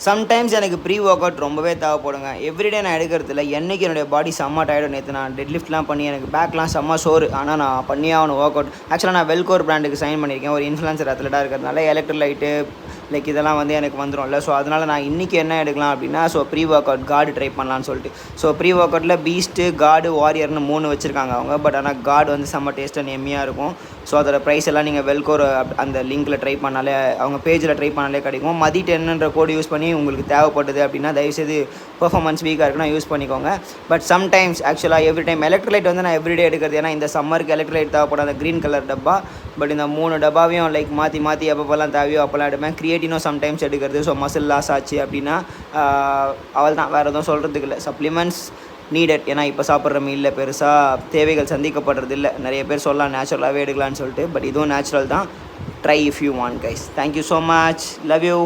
Sometimes எனக்கு pre work out ரொம்பவே தேவைப்படுங்க. Everyday நான் எடுக்கிறதில்ல. என்னைக்கு என்னுடைய பாடி செம்ம டயர்டு. நேற்று நான் டெட் லிஃப்ட்லாம் பண்ணி எனக்கு பேக்லாம் செம்ம சோறு. ஆனால் நான் பண்ணியே ஆகணும் ஒர்க் அவுட். ஆக்சுவலாக நான் வெல்கோர் பிராண்டுக்கு சைன் பண்ணியிருக்கேன். ஒரு இன்ஃப்ளூயன்சர் அத்லெட்டாக இருக்கிறதுனால எலக்ட்ரோலைட்டு இதெல்லாம் வந்து எனக்கு வந்துடும்ல. ஸோ அதனால் நான் இன்றைக்கி என்ன எடுக்கலாம் அப்படின்னா, pre workout card try பண்ணலான்னு சொல்லிட்டு. ப்ரீ ஒர்க் அவுட்டில் பீஸ்ட்டு, கார்டு, வாரியர்னு 3 வச்சுருக்காங்க அவங்க. பட் ஆனால் கார்டு வந்து செம்ம டேஸ்ட் அண்ட் எம்மியாக இருக்கும். அதோட ப்ரைஸ் எல்லாம் நீங்கள் வெல்கோர் அந்த லிங்க்கில் ட்ரை பண்ணாலே, அவங்க பேஜில் ட்ரை பண்ணாலே கிடைக்கும். மதி 10ன்ற கோடு யூஸ் பண்ணி உங்களுக்கு தேவைப்படுது அப்படின்னா தயவுசெய்து பெர்ஃபார்மன்ஸ் வீக்காக இருக்குன்னா யூஸ் பண்ணிக்கோங்க. பட் சம்டைம்ஸ் ஆக்சுவலாக எவ்ரி டைம் எலக்ட்ரோலைட் வந்து நான் எவ்ரிடே எடுக்கிறது. ஏன்னா இந்த சம்மருக்கு எலக்ட்ரோலைட் தேவைப்படும், அந்த க்ரீன் கலர் டப்பா. பட் இந்த 3 டப்பாவையும் மாற்றி எப்பப்போலாம் தேவையோ அப்போல்லாம் எடுப்பேன். கிரியேட்டினும் சம்டைம்ஸ் எடுக்கிறது. மசில் லாஸ் ஆச்சு அப்படின்னா அவள் தான், வேறு எதுவும் சொல்கிறதுக்கு இல்லை. Supplements needed. ஏன்னா இப்போ சாப்பிட்ற மீலில் பெருசாக தேவைகள் சந்திக்கப்படுறது இல்லை. நிறைய பேர் சொல்லலாம் நேச்சுரலாகவே எடுக்கலான்னு சொல்லிட்டு. பட் இதுவும் நேச்சுரல் தான். Try if you want guys. Thank you so much. Love you.